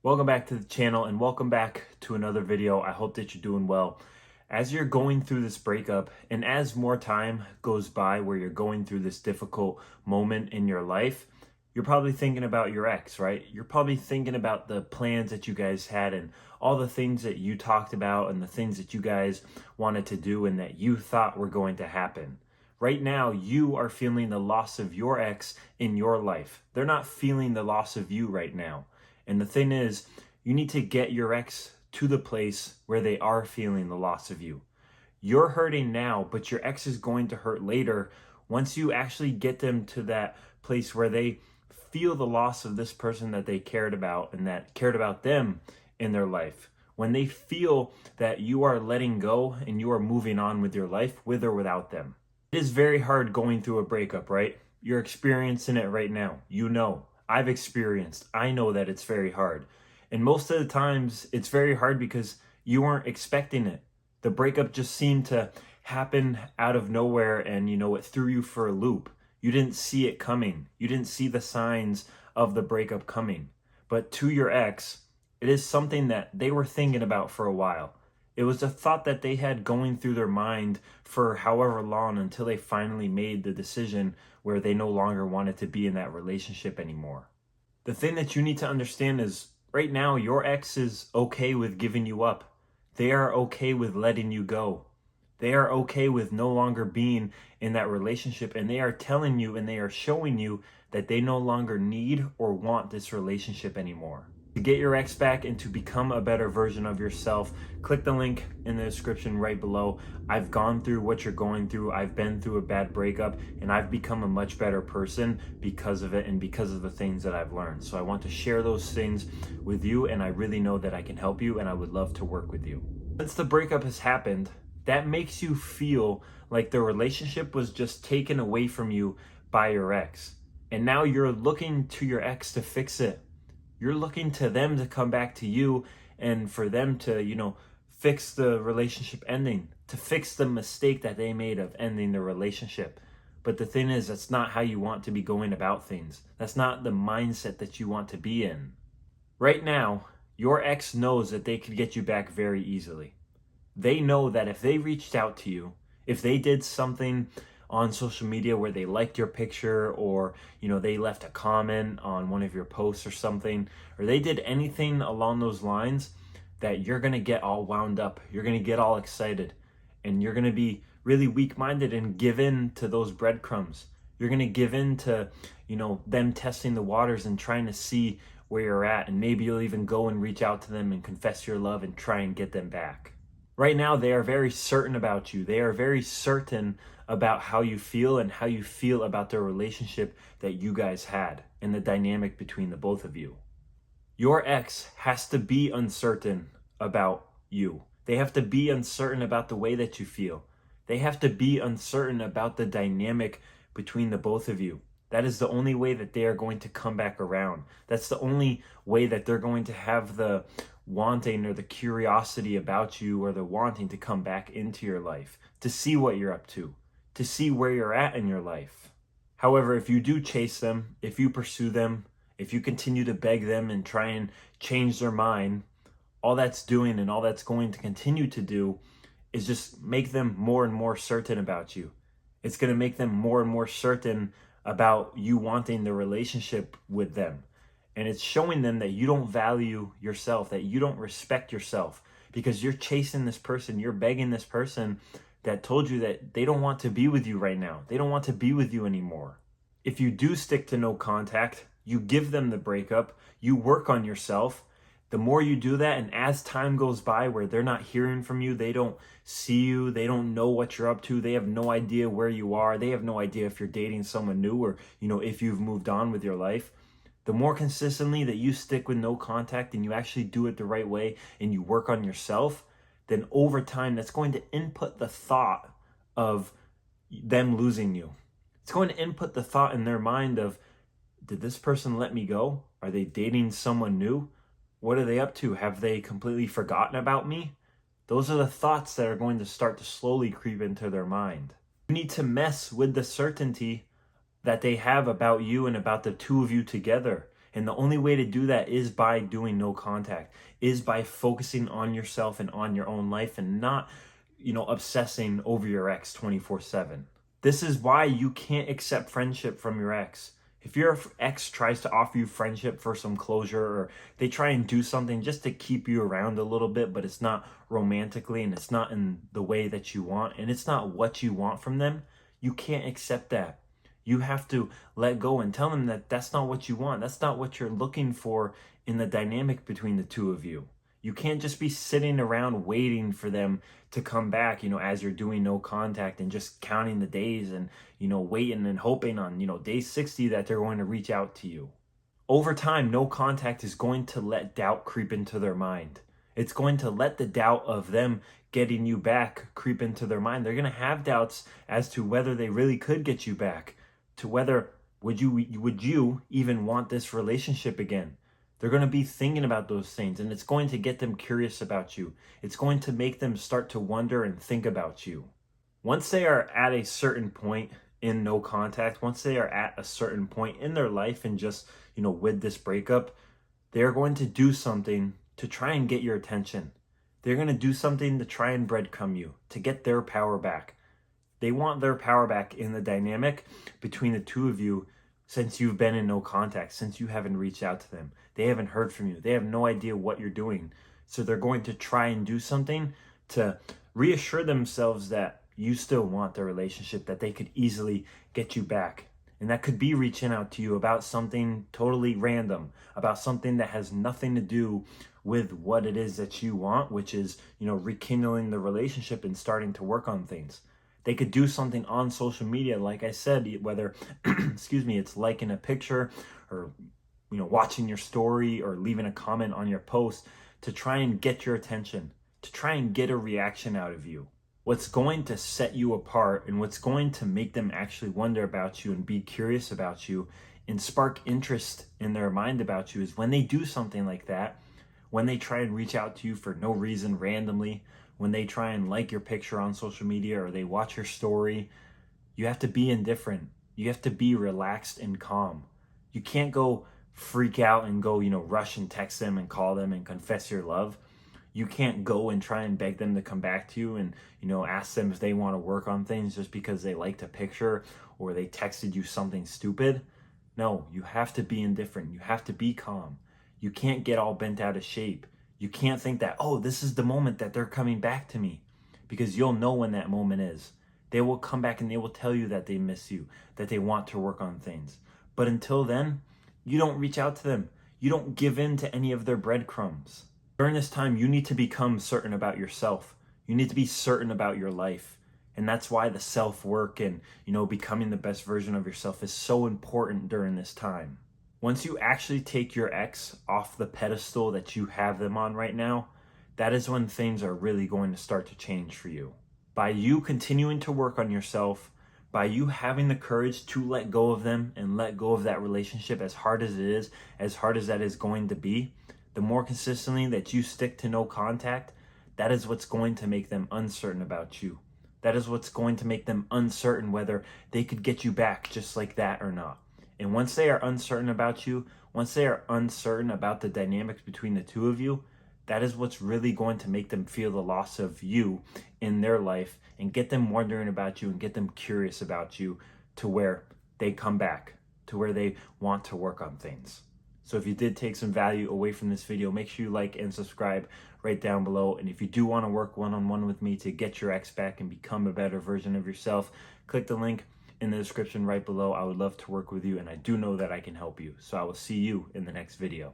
Welcome back to the channel and welcome back to another video. I hope that you're doing well. As you're going through this breakup and as more time goes by where you're going through this difficult moment in your life, you're probably thinking about your ex, right? You're probably thinking about the plans that you guys had and all the things that you talked about and the things that you guys wanted to do and that you thought were going to happen. Right now, you are feeling the loss of your ex in your life. They're not feeling the loss of you right now. And the thing is, you need to get your ex to the place where they are feeling the loss of you. You're hurting now, but your ex is going to hurt later once you actually get them to that place where they feel the loss of this person that they cared about and that cared about them in their life. When they feel that you are letting go and you are moving on with your life with or without them. It is very hard going through a breakup, right? You're experiencing it right now. You know. I've experienced. I know that it's very hard. And most of the times it's very hard because you weren't expecting it. The breakup just seemed to happen out of nowhere and it threw you for a loop. You didn't see it coming. You didn't see the signs of the breakup coming. But to your ex, it is something that they were thinking about for a while. It was a thought that they had going through their mind for however long until they finally made the decision where they no longer wanted to be in that relationship anymore. The thing that you need to understand is right now your ex is okay with giving you up. They are okay with letting you go. They are okay with no longer being in that relationship, and they are telling you and they are showing you that they no longer need or want this relationship anymore. To get your ex back and to become a better version of yourself, click the link in the description right below. I've gone through what you're going through. I've been through a bad breakup and I've become a much better person because of it and because of the things that I've learned. So I want to share those things with you, and I really know that I can help you and I would love to work with you. Since the breakup has happened, that makes you feel like the relationship was just taken away from you by your ex. And now you're looking to your ex to fix it. You're looking to them to come back to you and for them to, fix the relationship ending, to fix the mistake that they made of ending the relationship. But the thing is, that's not how you want to be going about things. That's not the mindset that you want to be in. Right now, your ex knows that they could get you back very easily. They know that if they reached out to you, if they did something on social media where they liked your picture or they left a comment on one of your posts or something, or they did anything along those lines, that you're going to get all wound up, you're going to get all excited, and you're going to be really weak-minded and give in to those breadcrumbs. You're going to give in to them testing the waters and trying to see where you're at, and maybe you'll even go and reach out to them and confess your love and try and get them back. Right now, they are very certain about you. They are very certain about how you feel and how you feel about the relationship that you guys had and the dynamic between the both of you. Your ex has to be uncertain about you. They have to be uncertain about the way that you feel. They have to be uncertain about the dynamic between the both of you. That is the only way that they are going to come back around. That's the only way that they're going to have the wanting or the curiosity about you or the wanting to come back into your life, to see what you're up to see where you're at in your life. However, if you do chase them, if you pursue them, if you continue to beg them and try and change their mind, all that's doing and all that's going to continue to do is just make them more and more certain about you. It's going to make them more and more certain about you wanting the relationship with them. And it's showing them that you don't value yourself, that you don't respect yourself, because you're chasing this person, you're begging this person that told you that they don't want to be with you right now. They don't want to be with you anymore. If you do stick to no contact, you give them the breakup, you work on yourself. The more you do that, and as time goes by where they're not hearing from you, they don't see you, they don't know what you're up to, they have no idea where you are, they have no idea if you're dating someone new or, if you've moved on with your life. The more consistently that you stick with no contact and you actually do it the right way and you work on yourself, then over time, that's going to input the thought of them losing you. It's going to input the thought in their mind of, did this person let me go? Are they dating someone new? What are they up to? Have they completely forgotten about me? Those are the thoughts that are going to start to slowly creep into their mind. You need to mess with the certainty that they have about you and about the two of you together. And the only way to do that is by doing no contact, is by focusing on yourself and on your own life and not, obsessing over your ex 24/7. This is why you can't accept friendship from your ex. If your ex tries to offer you friendship for some closure, or they try and do something just to keep you around a little bit, but it's not romantically and it's not in the way that you want and it's not what you want from them, you can't accept that. You have to let go and tell them that that's not what you want. That's not what you're looking for in the dynamic between the two of you. You can't just be sitting around waiting for them to come back, as you're doing no contact and just counting the days and, waiting and hoping on, day 60 that they're going to reach out to you. Over time, no contact is going to let doubt creep into their mind. It's going to let the doubt of them getting you back creep into their mind. They're going to have doubts as to whether they really could get you back, to whether would you even want this relationship again. They're going to be thinking about those things, and it's going to get them curious about you. It's going to make them start to wonder and think about you. Once they are at a certain point in no contact, once they are at a certain point in their life and just, with this breakup, they're going to do something to try and get your attention. They're going to do something to try and breadcrumb you, to get their power back. They want their power back in the dynamic between the two of you since you've been in no contact, since you haven't reached out to them. They haven't heard from you. They have no idea what you're doing. So they're going to try and do something to reassure themselves that you still want the relationship, that they could easily get you back. And that could be reaching out to you about something totally random, about something that has nothing to do with what it is that you want, which is, rekindling the relationship and starting to work on things. They could do something on social media, like I said, whether, it's liking a picture or, watching your story or leaving a comment on your post to try and get your attention, to try and get a reaction out of you. What's going to set you apart and what's going to make them actually wonder about you and be curious about you and spark interest in their mind about you is when they do something like that, when they try and reach out to you for no reason randomly, when they try and like your picture on social media or they watch your story. You have to be indifferent. You have to be relaxed and calm. You can't go freak out and go, rush and text them and call them and confess your love. You can't go and try and beg them to come back to you and, ask them if they want to work on things just because they liked a picture or they texted you something stupid. No, you have to be indifferent. You have to be calm. You can't get all bent out of shape. You can't think that, oh, this is the moment that they're coming back to me, because you'll know when that moment is. They will come back and they will tell you that they miss you, that they want to work on things. But until then, you don't reach out to them. You don't give in to any of their breadcrumbs. During this time, you need to become certain about yourself. You need to be certain about your life. And that's why the self-work and, becoming the best version of yourself is so important during this time. Once you actually take your ex off the pedestal that you have them on right now, that is when things are really going to start to change for you. By you continuing to work on yourself, by you having the courage to let go of them and let go of that relationship, as hard as it is, as hard as that is going to be, the more consistently that you stick to no contact, that is what's going to make them uncertain about you. That is what's going to make them uncertain whether they could get you back just like that or not. And once they are uncertain about you, once they are uncertain about the dynamics between the two of you, that is what's really going to make them feel the loss of you in their life and get them wondering about you and get them curious about you to where they come back, to where they want to work on things. So if you did take some value away from this video, make sure you like and subscribe right down below. And if you do want to work one-on-one with me to get your ex back and become a better version of yourself, click the link in the description right below. I would love to work with you, and I do know that I can help you. So I will see you in the next video.